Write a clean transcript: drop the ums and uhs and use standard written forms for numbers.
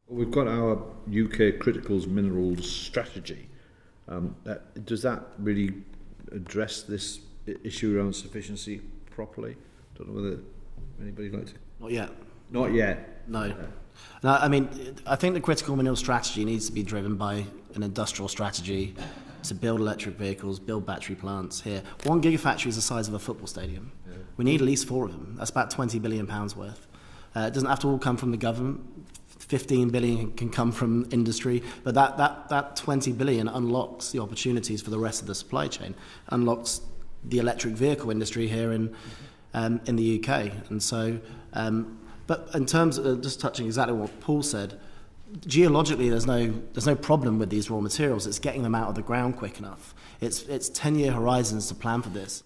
We've got our UK criticals minerals strategy. Does that really address this issue around sufficiency properly? Don't know whether anybody would like to. Not yet. Not yet. No. No, I mean, I think the critical mineral strategy needs to be driven by an industrial strategy to build electric vehicles, build battery plants here. 1 gigafactory is the size of a football stadium. Yeah. We need at least 4 of them. That's about £20 billion worth. It doesn't have to all come from the government. 15 billion can come from industry, but that 20 billion unlocks the opportunities for the rest of the supply chain, unlocks the electric vehicle industry here in the UK. And so, but in terms of just touching exactly what Paul said, geologically there's no problem with these raw materials. It's getting them out of the ground quick enough. It's 10-year horizons to plan for this.